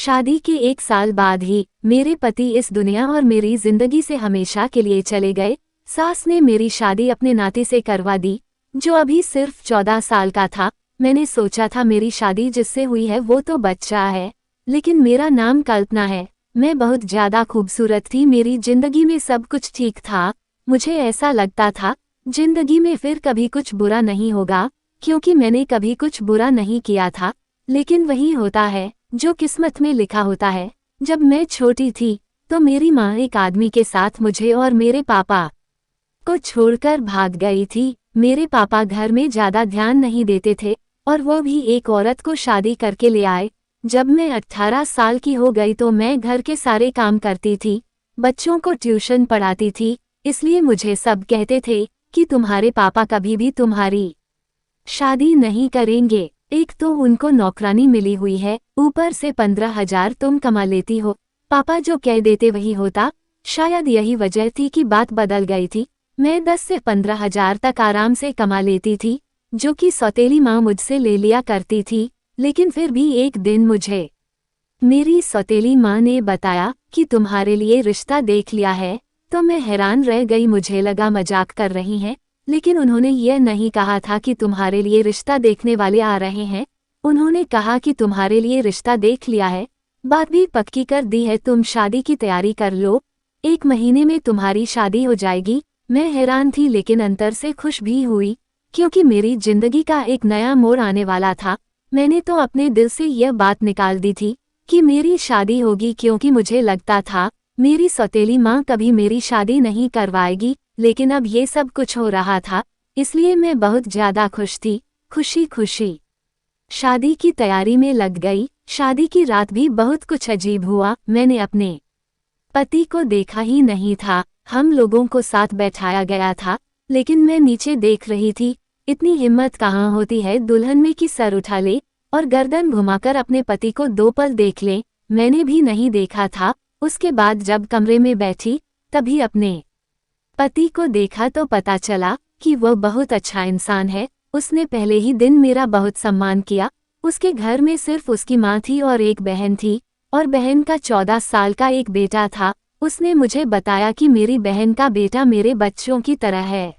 शादी के 1 साल बाद ही मेरे पति इस दुनिया और मेरी जिंदगी से हमेशा के लिए चले गए। सास ने मेरी शादी अपने नाते से करवा दी, जो अभी सिर्फ 14 साल का था। मैंने सोचा था मेरी शादी जिससे हुई है वो तो बच्चा है, लेकिन मेरा नाम कल्पना है। मैं बहुत ज्यादा खूबसूरत थी, मेरी जिंदगी में सब कुछ ठीक था। मुझे ऐसा लगता था जिंदगी में फिर कभी कुछ बुरा नहीं होगा, क्योंकि मैंने कभी कुछ बुरा नहीं किया था। लेकिन वही होता है जो किस्मत में लिखा होता है। जब मैं छोटी थी तो मेरी माँ एक आदमी के साथ मुझे और मेरे पापा को छोड़कर भाग गई थी। मेरे पापा घर में ज्यादा ध्यान नहीं देते थे और वो भी एक औरत को शादी करके ले आए। जब मैं 18 साल की हो गई तो मैं घर के सारे काम करती थी, बच्चों को ट्यूशन पढ़ाती थी। इसलिए मुझे सब कहते थे कि तुम्हारे पापा कभी भी तुम्हारी शादी नहीं करेंगे। एक तो उनको नौकरानी मिली हुई है, ऊपर से 15,000 तुम कमा लेती हो। पापा जो कह देते वही होता। शायद यही वजह थी कि बात बदल गई थी। मैं 10 से 15,000 तक आराम से कमा लेती थी, जो कि सौतेली माँ मुझसे ले लिया करती थी। लेकिन फिर भी एक दिन मुझे मेरी सौतेली माँ ने बताया कि तुम्हारे लिए रिश्ता देख लिया है। तो मैं हैरान रह गई, मुझे लगा मजाक कर रही हैं। लेकिन उन्होंने यह नहीं कहा था कि तुम्हारे लिए रिश्ता देखने वाले आ रहे हैं। उन्होंने कहा कि तुम्हारे लिए रिश्ता देख लिया है, बात भी पक्की कर दी है, तुम शादी की तैयारी कर लो, 1 महीने में तुम्हारी शादी हो जाएगी। मैं हैरान थी लेकिन अंतर से खुश भी हुई, क्योंकि मेरी जिंदगी का एक नया मोड़ आने वाला था। मैंने तो अपने दिल से यह बात निकाल दी थी कि मेरी शादी होगी, क्योंकि मुझे लगता था मेरी सौतेली माँ कभी मेरी शादी नहीं करवाएगी। लेकिन अब ये सब कुछ हो रहा था, इसलिए मैं बहुत ज्यादा खुश थी। खुशी खुशी शादी की तैयारी में लग गई। शादी की रात भी बहुत कुछ अजीब हुआ। मैंने अपने पति को देखा ही नहीं था। हम लोगों को साथ बैठाया गया था, लेकिन मैं नीचे देख रही थी। इतनी हिम्मत कहाँ होती है दुल्हन में कि सर उठा ले और गर्दन घुमाकर अपने पति को 2 पल देख ले। मैंने भी नहीं देखा था। उसके बाद जब कमरे में बैठी तभी अपने पति को देखा तो पता चला कि वह बहुत अच्छा इंसान है। उसने पहले ही दिन मेरा बहुत सम्मान किया। उसके घर में सिर्फ उसकी माँ थी और एक बहन थी, और बहन का 14 साल का एक बेटा था। उसने मुझे बताया कि मेरी बहन का बेटा मेरे बच्चों की तरह है,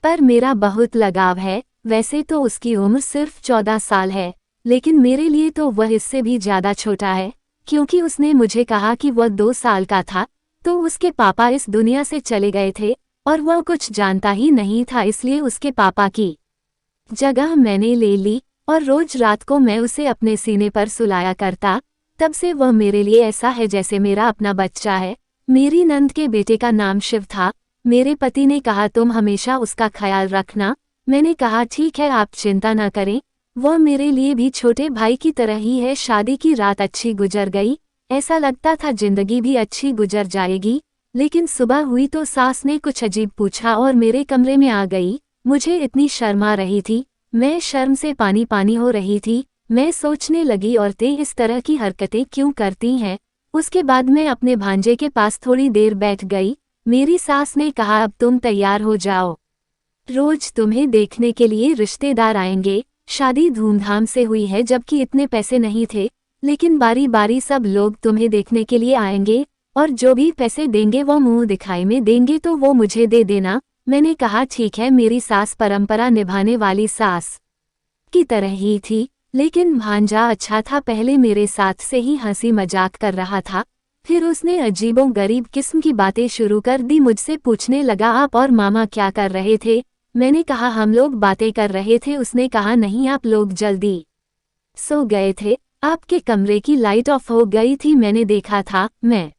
पर मेरा बहुत लगाव है। वैसे तो उसकी उम्र सिर्फ 14 साल है, लेकिन मेरे लिए तो वह इससे भी ज्यादा छोटा है, क्योंकि उसने मुझे कहा कि वह 2 साल का था तो उसके पापा इस दुनिया से चले गए थे और वह कुछ जानता ही नहीं था। इसलिए उसके पापा की जगह मैंने ले ली और रोज रात को मैं उसे अपने सीने पर सुलाया करता। तब से वह मेरे लिए ऐसा है जैसे मेरा अपना बच्चा है। मेरी नंद के बेटे का नाम शिव था। मेरे पति ने कहा तुम हमेशा उसका ख्याल रखना। मैंने कहा ठीक है, आप चिंता न करें, वह मेरे लिए भी छोटे भाई की तरह ही है। शादी की रात अच्छी गुजर गई। ऐसा लगता था जिंदगी भी अच्छी गुजर जाएगी, लेकिन सुबह हुई तो सास ने कुछ अजीब पूछा और मेरे कमरे में आ गई। मुझे इतनी शर्म आ रही थी, मैं शर्म से पानी पानी हो रही थी। मैं सोचने लगी औरतें इस तरह की हरकतें क्यों करती हैं। उसके बाद मैं अपने भांजे के पास थोड़ी देर बैठ गई। मेरी सास ने कहा अब तुम तैयार हो जाओ, रोज तुम्हें देखने के लिए रिश्तेदार आएंगे। शादी धूमधाम से हुई है, जबकि इतने पैसे नहीं थे, लेकिन बारी बारी सब लोग तुम्हें देखने के लिए आएंगे और जो भी पैसे देंगे वो मुंह दिखाई में देंगे, तो वो मुझे दे देना। मैंने कहा ठीक है। मेरी सास परंपरा निभाने वाली सास की तरह ही थी, लेकिन भांजा अच्छा था। पहले मेरे साथ से ही हंसी मजाक कर रहा था, फिर उसने अजीबों गरीब किस्म की बातें शुरू कर दी। मुझसे पूछने लगा आप और मामा क्या कर रहे थे। मैंने कहा हम लोग बातें कर रहे थे। उसने कहा नहीं, आप लोग जल्दी सो गए थे, आपके कमरे की लाइट ऑफ हो गई थी, मैंने देखा था। मैं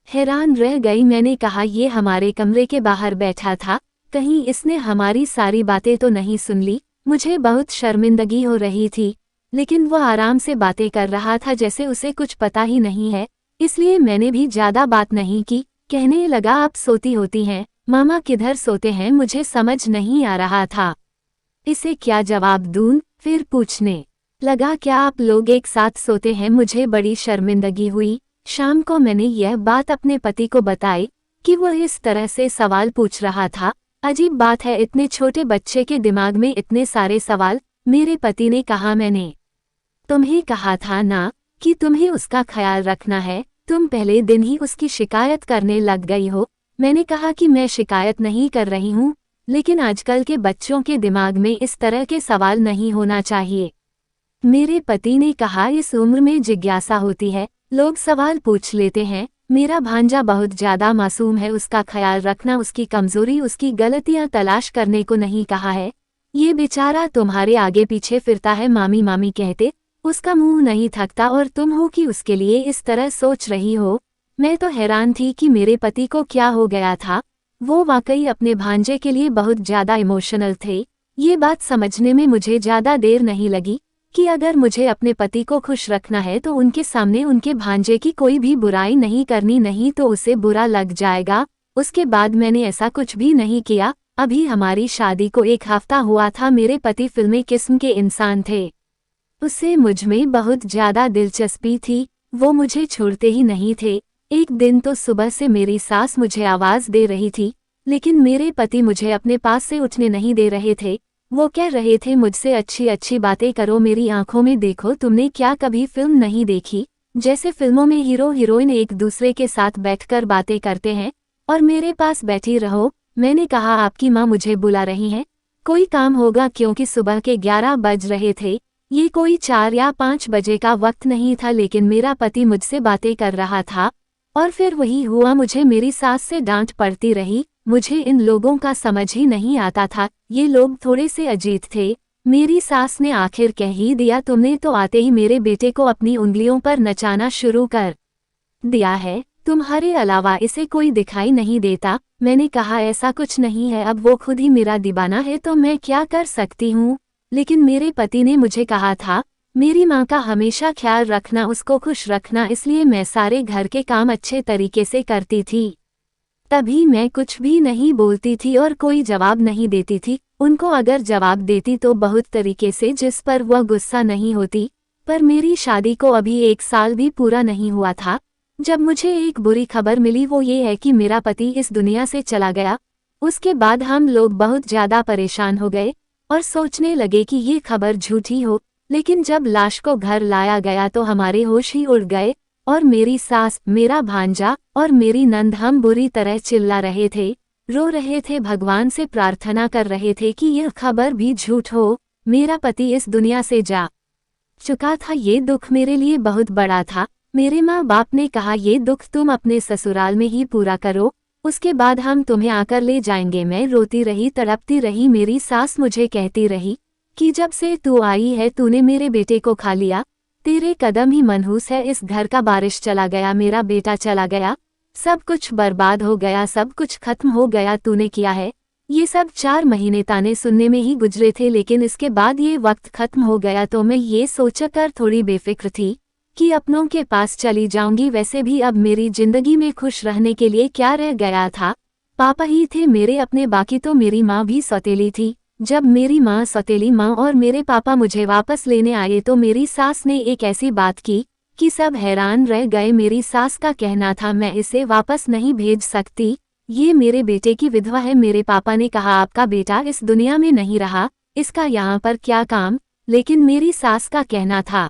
हैरान रह गई। मैंने कहा ये हमारे कमरे के बाहर बैठा था, कहीं इसने हमारी सारी बातें तो नहीं सुन ली। मुझे बहुत शर्मिंदगी हो रही थी, लेकिन वह आराम से बातें कर रहा था जैसे उसे कुछ पता ही नहीं है। इसलिए मैंने भी ज्यादा बात नहीं की। कहने लगा आप सोती होती हैं, मामा किधर सोते हैं, मुझे समझ नहीं आ रहा था इसे क्या जवाब दूं। फिर पूछने लगा क्या आप लोग एक साथ सोते हैं। मुझे बड़ी शर्मिंदगी हुई। शाम को मैंने यह बात अपने पति को बताई कि वह इस तरह से सवाल पूछ रहा था। अजीब बात है, इतने छोटे बच्चे के दिमाग में इतने सारे सवाल। मेरे पति ने कहा मैंने तुम्हें कहा था ना कि तुम्हें उसका ख्याल रखना है। तुम पहले दिन ही उसकी शिकायत करने लग गई हो। मैंने कहा कि मैं शिकायत नहीं कर रही हूँ, लेकिन आजकल के बच्चों के दिमाग में इस तरह के सवाल नहीं होना चाहिए। मेरे पति ने कहा, इस उम्र में जिज्ञासा होती है, लोग सवाल पूछ लेते हैं। मेरा भांजा बहुत ज्यादा मासूम है, उसका ख्याल रखना, उसकी कमजोरी, उसकी गलतियां तलाश करने को नहीं कहा है। ये बेचारा तुम्हारे आगे पीछे फिरता है, मामी मामी कहते, उसका मुंह नहीं थकता, और तुम हो कि उसके लिए इस तरह सोच रही हो। मैं तो हैरान थी कि मेरे पति को क्या हो गया था। वो वाकई अपने भांजे के लिए बहुत ज्यादा इमोशनल थे। ये बात समझने में मुझे ज्यादा देर नहीं लगी कि अगर मुझे अपने पति को खुश रखना है तो उनके सामने उनके भांजे की कोई भी बुराई नहीं करनी, नहीं तो उसे बुरा लग जाएगा। उसके बाद मैंने ऐसा कुछ भी नहीं किया। अभी हमारी शादी को 1 हफ्ता हुआ था। मेरे पति फिल्मी किस्म के इंसान थे। उसे मुझमें बहुत ज्यादा दिलचस्पी थी। वो मुझे छोड़ते ही नहीं थे। एक दिन तो सुबह से मेरी सास मुझे आवाज दे रही थी, लेकिन मेरे पति मुझे अपने पास से उठने नहीं दे रहे थे। वो कह रहे थे मुझसे अच्छी अच्छी बातें करो, मेरी आंखों में देखो। तुमने क्या कभी फिल्म नहीं देखी, जैसे फिल्मों में हीरो हीरोइन एक दूसरे के साथ बैठकर बातें करते हैं और मेरे पास बैठी रहो। मैंने कहा, आपकी माँ मुझे बुला रही हैं, कोई काम होगा? क्योंकि सुबह के 11 बज रहे थे। ये कोई 4 या 5 बजे का वक्त नहीं था, लेकिन मेरा पति मुझसे बातें कर रहा था। और फिर वही हुआ, मुझे मेरी सास से डांट पड़ती रही। मुझे इन लोगों का समझ ही नहीं आता था। ये लोग थोड़े से अजीब थे। मेरी सास ने आखिर कह ही दिया, तुमने तो आते ही मेरे बेटे को अपनी उंगलियों पर नचाना शुरू कर दिया है। तुम्हारे अलावा इसे कोई दिखाई नहीं देता। मैंने कहा, ऐसा कुछ नहीं है, अब वो खुद ही मेरा दीवाना है तो मैं क्या कर सकती हूँ। लेकिन मेरे पति ने मुझे कहा था, मेरी माँ का हमेशा ख्याल रखना, उसको खुश रखना, इसलिए मैं सारे घर के काम अच्छे तरीके से करती थी। तभी मैं कुछ भी नहीं बोलती थी और कोई जवाब नहीं देती थी। उनको अगर जवाब देती तो बहुत तरीके से, जिस पर वह गुस्सा नहीं होती। पर मेरी शादी को अभी 1 साल भी पूरा नहीं हुआ था जब मुझे एक बुरी खबर मिली। वो ये है कि मेरा पति इस दुनिया से चला गया। उसके बाद हम लोग बहुत ज्यादा परेशान हो गए और सोचने लगे कि ये खबर झूठी हो। लेकिन जब लाश को घर लाया गया तो हमारे होश ही उड़ गए, और मेरी सास, मेरा भांजा और मेरी नंद हम बुरी तरह चिल्ला रहे थे, रो रहे थे, भगवान से प्रार्थना कर रहे थे कि यह खबर भी झूठ हो। मेरा पति इस दुनिया से जा चुका था। ये दुख मेरे लिए बहुत बड़ा था। मेरे माँ बाप ने कहा, ये दुख तुम अपने ससुराल में ही पूरा करो, उसके बाद हम तुम्हें आकर ले जाएंगे। मैं रोती रही, तड़पती रही। मेरी सास मुझे कहती रही कि जब से तू आई है तूने मेरे बेटे को खा लिया, तेरे कदम ही मनहूस है। इस घर का बारिश चला गया, मेरा बेटा चला गया, सब कुछ बर्बाद हो गया, सब कुछ खत्म हो गया, तूने किया है। ये सब 4 महीने ताने सुनने में ही गुजरे थे, लेकिन इसके बाद ये वक्त खत्म हो गया तो मैं ये सोचकर थोड़ी बेफिक्र थी कि अपनों के पास चली जाऊंगी। वैसे भी अब मेरी जिंदगी में खुश रहने के लिए क्या रह गया था? पापा ही थे मेरे अपने, बाकी तो मेरी माँ भी सौतेली थी। जब मेरी माँ, सौतेली माँ और मेरे पापा मुझे वापस लेने आए तो मेरी सास ने एक ऐसी बात की कि सब हैरान रह गए। मेरी सास का कहना था, मैं इसे वापस नहीं भेज सकती, ये मेरे बेटे की विधवा है। मेरे पापा ने कहा, आपका बेटा इस दुनिया में नहीं रहा, इसका यहाँ पर क्या काम? लेकिन मेरी सास का कहना था,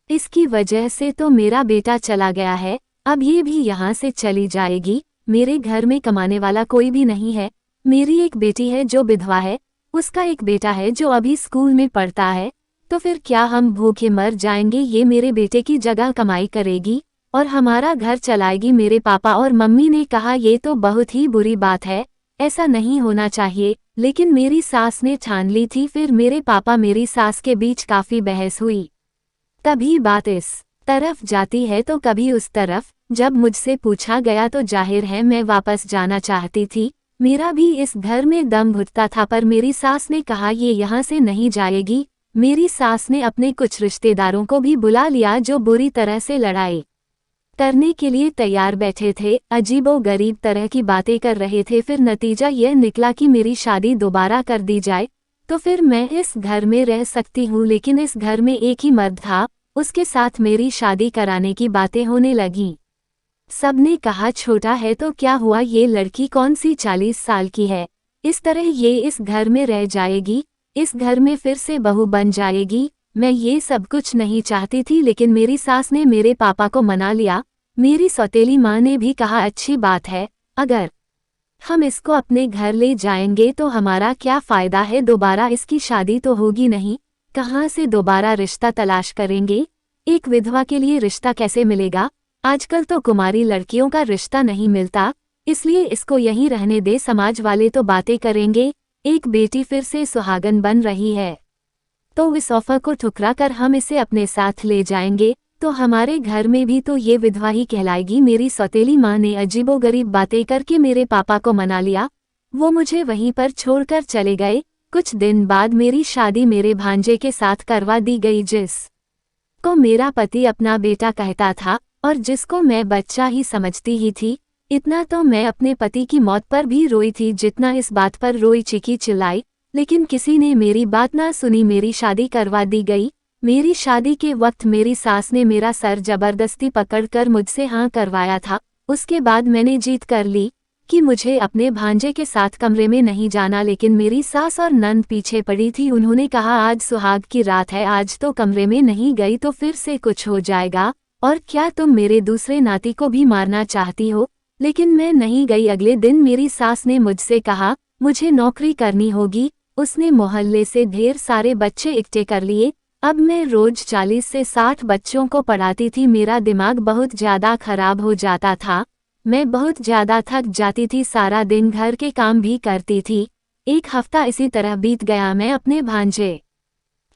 इसकी वजह से तो मेरा बेटा चला गया है, अब ये भी यहाँ से चली जाएगी। मेरे घर में कमाने वाला कोई भी नहीं है। मेरी एक बेटी है जो विधवा है, उसका एक बेटा है जो अभी स्कूल में पढ़ता है। तो फिर क्या हम भूखे मर जाएंगे? ये मेरे बेटे की जगह कमाई करेगी और हमारा घर चलाएगी। मेरे पापा और मम्मी ने कहा, ये तो बहुत ही बुरी बात है, ऐसा नहीं होना चाहिए। लेकिन मेरी सास ने ठान ली थी। फिर मेरे पापा मेरी सास के बीच काफी बहस हुई। कभी बात इस तरफ जाती है तो कभी उस तरफ। जब मुझसे पूछा गया तो जाहिर है मैं वापस जाना चाहती थी। मेरा भी इस घर में दम घुटता था, पर मेरी सास ने कहा, ये यहाँ से नहीं जाएगी। मेरी सास ने अपने कुछ रिश्तेदारों को भी बुला लिया जो बुरी तरह से लड़ाई करने के लिए तैयार बैठे थे, अजीबो-गरीब तरह की बातें कर रहे थे। फिर नतीजा यह निकला कि मेरी शादी दोबारा कर दी जाए तो फिर मैं इस घर में रह सकती हूँ। लेकिन इस घर में एक ही मर्द था, उसके साथ मेरी शादी कराने की बातें होने लगीं। सबने कहा, छोटा है तो क्या हुआ, ये लड़की कौन सी 40 साल की है, इस तरह ये इस घर में रह जाएगी, इस घर में फिर से बहू बन जाएगी। मैं ये सब कुछ नहीं चाहती थी, लेकिन मेरी सास ने मेरे पापा को मना लिया। मेरी सौतेली माँ ने भी कहा अच्छी बात है, अगर हम इसको अपने घर ले जाएंगे तो हमारा क्या फ़ायदा है, दोबारा इसकी शादी तो होगी नहीं, कहाँ से दोबारा रिश्ता तलाश करेंगे, एक विधवा के लिए रिश्ता कैसे मिलेगा, आजकल तो कुमारी लड़कियों का रिश्ता नहीं मिलता, इसलिए इसको यहीं रहने दे, समाज वाले तो बातें करेंगे, एक बेटी फिर से सुहागन बन रही है तो इस ऑफर को ठुकरा कर हम इसे अपने साथ ले जाएंगे तो हमारे घर में भी तो ये विधवा ही कहलाएगी। मेरी सौतेली माँ ने अजीबोगरीब बातें करके मेरे पापा को मना लिया, वो मुझे वहीं पर छोड़कर चले गए। कुछ दिन बाद मेरी शादी मेरे भांजे के साथ करवा दी गई, जिस को मेरा पति अपना बेटा कहता था और जिसको मैं बच्चा ही समझती ही थी। इतना तो मैं अपने पति की मौत पर भी रोई थी जितना इस बात पर रोई, चीखी चिल्लाई, लेकिन किसी ने मेरी बात ना सुनी। मेरी शादी करवा दी गई। मेरी शादी के वक्त मेरी सास ने मेरा सर जबरदस्ती पकड़कर मुझसे हाँ करवाया था। उसके बाद मैंने जीत कर ली कि मुझे अपने भांजे के साथ कमरे में नहीं जाना, लेकिन मेरी सास और नंद पीछे पड़ी थी। उन्होंने कहा आज सुहाग की रात है, आज तो कमरे में नहीं गई तो फिर से कुछ हो जाएगा, और क्या तुम मेरे दूसरे नाती को भी मारना चाहती हो। लेकिन मैं नहीं गई। अगले दिन मेरी सास ने मुझसे कहा मुझे नौकरी करनी होगी। उसने मोहल्ले से ढेर सारे बच्चे इकट्ठे कर लिए। अब मैं रोज 40 से 60 बच्चों को पढ़ाती थी। मेरा दिमाग बहुत ज़्यादा खराब हो जाता था, मैं बहुत ज़्यादा थक जाती थी, सारा दिन घर के काम भी करती थी। एक हफ्ता इसी तरह बीत गया। मैं अपने भांजे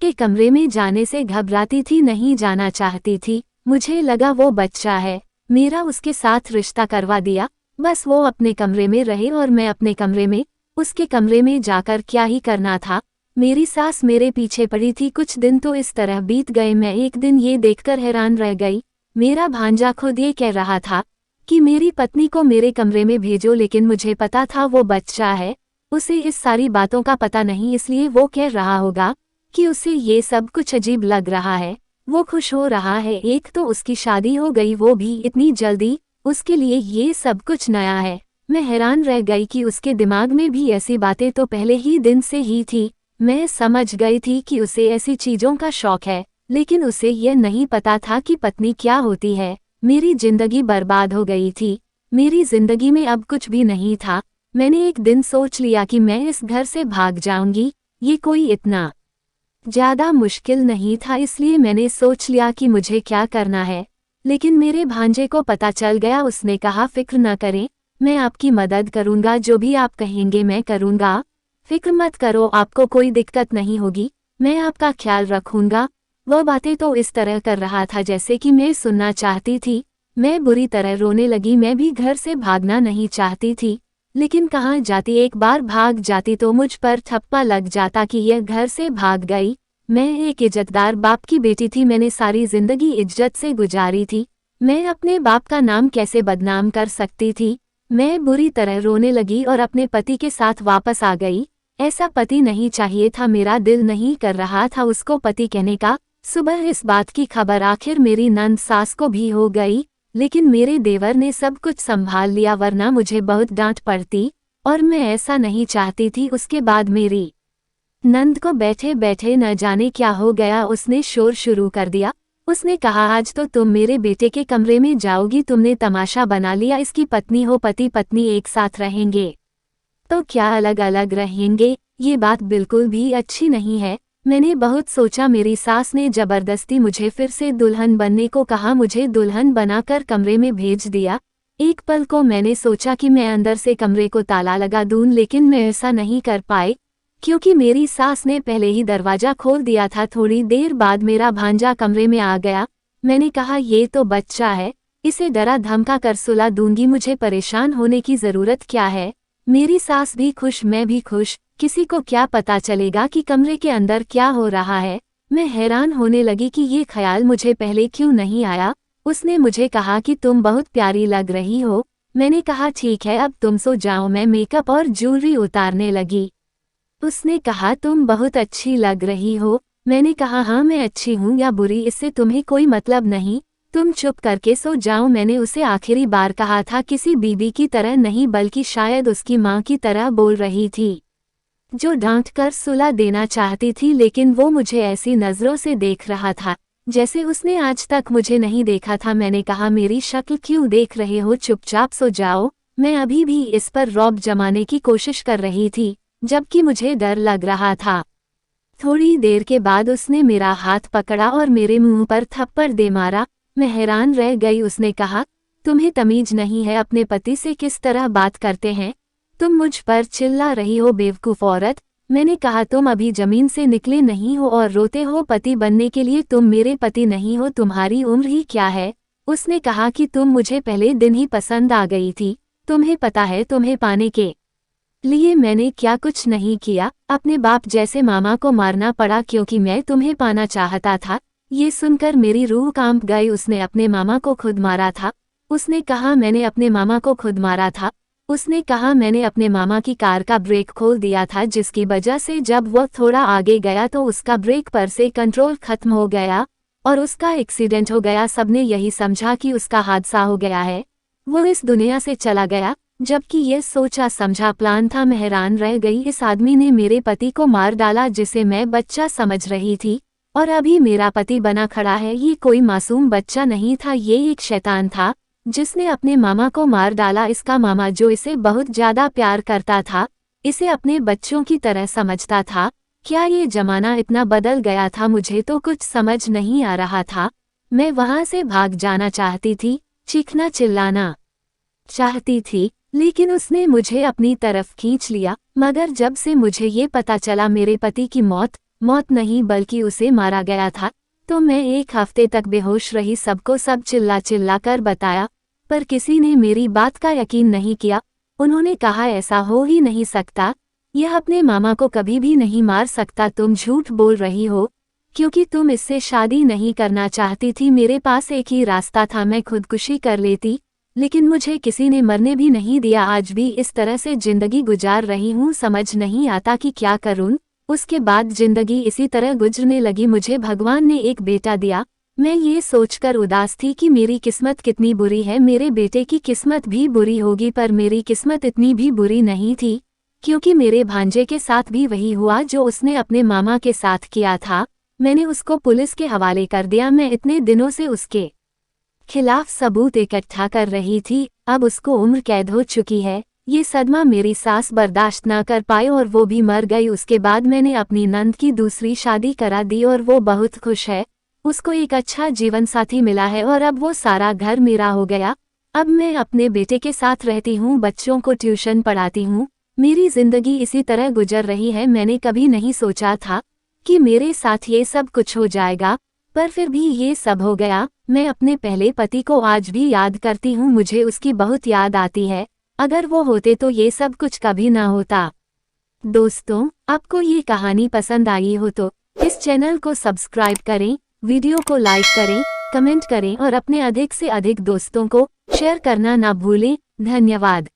के कमरे में जाने से घबराती थी, नहीं जाना चाहती थी। मुझे लगा वो बच्चा है मेरा, उसके साथ रिश्ता करवा दिया। बस वो अपने कमरे में रहे और मैं अपने कमरे में। उसके कमरे में जाकर क्या ही करना था। मेरी सास मेरे पीछे पड़ी थी। कुछ दिन तो इस तरह बीत गए। मैं एक दिन ये देखकर हैरान रह गई। मेरा भांजा खुद ये कह रहा था कि मेरी पत्नी को मेरे कमरे में भेजो, लेकिन मुझे पता था वो बच्चा है, उसे इस सारी बातों का पता नहीं, इसलिए वो कह रहा होगा कि उसे ये सब कुछ अजीब लग रहा है। वो खुश हो रहा है, एक तो उसकी शादी हो गई, वो भी इतनी जल्दी, उसके लिए ये सब कुछ नया है। मैं हैरान रह गई कि उसके दिमाग में भी ऐसी बातें तो पहले ही दिन से ही थी। मैं समझ गई थी कि उसे ऐसी चीज़ों का शौक है, लेकिन उसे यह नहीं पता था कि पत्नी क्या होती है। मेरी जिंदगी बर्बाद हो गई थी। मेरी जिंदगी में अब कुछ भी नहीं था। मैंने एक दिन सोच लिया कि मैं इस घर से भाग जाऊंगी। ये कोई इतना ज़्यादा मुश्किल नहीं था, इसलिए मैंने सोच लिया कि मुझे क्या करना है। लेकिन मेरे भांजे को पता चल गया। उसने कहा फिक्र न करें, मैं आपकी मदद करूंगा, जो भी आप कहेंगे मैं करूंगा, फिक्र मत करो, आपको कोई दिक्कत नहीं होगी, मैं आपका ख्याल रखूंगा। वह बातें तो इस तरह कर रहा था जैसे कि मैं सुनना चाहती थी। मैं बुरी तरह रोने लगी। मैं भी घर से भागना नहीं चाहती थी, लेकिन कहाँ जाती, एक बार भाग जाती तो मुझ पर ठप्पा लग जाता कि यह घर से भाग गई। मैं एक इज्जतदार बाप की बेटी थी, मैंने सारी जिंदगी इज्जत से गुजारी थी, मैं अपने बाप का नाम कैसे बदनाम कर सकती थी। मैं बुरी तरह रोने लगी और अपने पति के साथ वापस आ गई। ऐसा पति नहीं चाहिए था, मेरा दिल नहीं कर रहा था उसको पति कहने का। सुबह इस बात की खबर आखिर मेरी नंद सास को भी हो गई, लेकिन मेरे देवर ने सब कुछ संभाल लिया, वरना मुझे बहुत डांट पड़ती, और मैं ऐसा नहीं चाहती थी। उसके बाद मेरी नंद को बैठे बैठे न जाने क्या हो गया, उसने शोर शुरू कर दिया। उसने कहा आज तो तुम मेरे बेटे के कमरे में जाओगी, तुमने तमाशा बना लिया, इसकी पत्नी हो, पति पत्नी एक साथ रहेंगे तो क्या अलग अलग रहेंगे, ये बात बिल्कुल भी अच्छी नहीं है। मैंने बहुत सोचा। मेरी सास ने जबरदस्ती मुझे फिर से दुल्हन बनने को कहा, मुझे दुल्हन बनाकर कमरे में भेज दिया। एक पल को मैंने सोचा कि मैं अंदर से कमरे को ताला लगा दूं, लेकिन मैं ऐसा नहीं कर पाई क्योंकि मेरी सास ने पहले ही दरवाजा खोल दिया था। थोड़ी देर बाद मेरा भांजा कमरे में आ गया। मैंने कहा ये तो बच्चा है, इसे डरा धमका कर सुला दूंगी, मुझे परेशान होने की ज़रूरत क्या है। मेरी सास भी खुश, मैं भी खुश, किसी को क्या पता चलेगा कि कमरे के अंदर क्या हो रहा है। मैं हैरान होने लगी कि ये ख्याल मुझे पहले क्यों नहीं आया। उसने मुझे कहा कि तुम बहुत प्यारी लग रही हो। मैंने कहा ठीक है, अब तुम सो जाओ। मैं मेकअप और ज्वेलरी उतारने लगी। उसने कहा तुम बहुत अच्छी लग रही हो। मैंने कहा हाँ मैं अच्छी हूँ या बुरी, इससे तुम्हें कोई मतलब नहीं, तुम चुप करके सो जाओ। मैंने उसे आखिरी बार कहा था, किसी बीबी की तरह नहीं बल्कि शायद उसकी माँ की तरह बोल रही थी। जो डांट कर सुला देना चाहती थी, लेकिन वो मुझे ऐसी नज़रों से देख रहा था जैसे उसने आज तक मुझे नहीं देखा था। मैंने कहा, मेरी शक्ल क्यों देख रहे हो, चुपचाप सो जाओ। मैं अभी भी इस पर रौब जमाने की कोशिश कर रही थी, जबकि मुझे डर लग रहा था। थोड़ी देर के बाद उसने मेरा हाथ पकड़ा और मेरे मुंह पर थप्पड़ दे मारा। मैं हैरान रह गई। उसने कहा, तुम्हें तमीज नहीं है अपने पति से किस तरह बात करते हैं? तुम मुझ पर चिल्ला रही हो, बेवकूफ़ औरत। मैंने कहा, तुम अभी जमीन से निकले नहीं हो और रोते हो पति बनने के लिए। तुम मेरे पति नहीं हो, तुम्हारी उम्र ही क्या है? उसने कहा कि तुम मुझे पहले दिन ही पसंद आ गई थी। तुम्हें पता है, तुम्हें पाने के लिए मैंने क्या कुछ नहीं किया। अपने बाप जैसे मामा को मारना पड़ा क्योंकि मैं तुम्हें पाना चाहता था। ये सुनकर मेरी रूह कांप गई। उसने अपने मामा को खुद मारा था। उसने कहा, मैंने अपने मामा को खुद मारा था। उसने कहा, मैंने अपने मामा की कार का ब्रेक खोल दिया था, जिसकी वजह से जब वो थोड़ा आगे गया तो उसका ब्रेक पर से कंट्रोल खत्म हो गया और उसका एक्सीडेंट हो गया। सबने यही समझा कि उसका हादसा हो गया है, वो इस दुनिया से चला गया, जबकि ये सोचा समझा प्लान था। मैं हैरान रह गई। इस आदमी ने मेरे पति को मार डाला जिसे मैं बच्चा समझ रही थी, और अभी मेरा पति बना खड़ा है। ये कोई मासूम बच्चा नहीं था, ये एक शैतान था जिसने अपने मामा को मार डाला। इसका मामा, जो इसे बहुत ज्यादा प्यार करता था, इसे अपने बच्चों की तरह समझता था। क्या ये जमाना इतना बदल गया था? मुझे तो कुछ समझ नहीं आ रहा था। मैं वहां से भाग जाना चाहती थी, चीखना चिल्लाना चाहती थी, लेकिन उसने मुझे अपनी तरफ खींच लिया। मगर जब से मुझे ये पता चला मेरे पति की मौत नहीं बल्कि उसे मारा गया था, तो मैं एक हफ्ते तक बेहोश रही। सबको सब चिल्ला कर बताया, पर किसी ने मेरी बात का यकीन नहीं किया। उन्होंने कहा, ऐसा हो ही नहीं सकता, यह अपने मामा को कभी भी नहीं मार सकता। तुम झूठ बोल रही हो, क्योंकि तुम इससे शादी नहीं करना चाहती थी। मेरे पास एक ही रास्ता था, मैं खुदकुशी कर लेती, लेकिन मुझे किसी ने मरने भी नहीं दिया। आज भी इस तरह से जिंदगी गुजार रही हूँ, समझ नहीं आता कि क्या करूँ। उसके बाद जिंदगी इसी तरह गुजरने लगी। मुझे भगवान ने एक बेटा दिया। मैं ये सोचकर उदास थी कि मेरी किस्मत कितनी बुरी है। मेरे बेटे की किस्मत भी बुरी होगी, पर मेरी किस्मत इतनी भी बुरी नहीं थी, क्योंकि मेरे भांजे के साथ भी वही हुआ जो उसने अपने मामा के साथ किया था। मैंने उसको पुलिस के हवाले कर दिया। मैं इतने दिनों से उसके खिलाफ सबूत इकट्ठा कर रही थी। अब उसको उम्र कैद हो चुकी है। ये सदमा मेरी सास बर्दाश्त ना कर पाई और वो भी मर गई। उसके बाद मैंने अपनी नंद की दूसरी शादी करा दी और वो बहुत खुश है। उसको एक अच्छा जीवन साथी मिला है और अब वो सारा घर मेरा हो गया। अब मैं अपने बेटे के साथ रहती हूँ, बच्चों को ट्यूशन पढ़ाती हूँ। मेरी जिंदगी इसी तरह गुजर रही है। मैंने कभी नहीं सोचा था कि मेरे साथ ये सब कुछ हो जाएगा, पर फिर भी ये सब हो गया। मैं अपने पहले पति को आज भी याद करती हूँ, मुझे उसकी बहुत याद आती है। अगर वो होते तो ये सब कुछ कभी ना होता। दोस्तों, आपको ये कहानी पसंद आई हो तो इस चैनल को सब्सक्राइब करें, वीडियो को लाइक करें, कमेंट करें और अपने अधिक से अधिक दोस्तों को शेयर करना ना भूलें। धन्यवाद।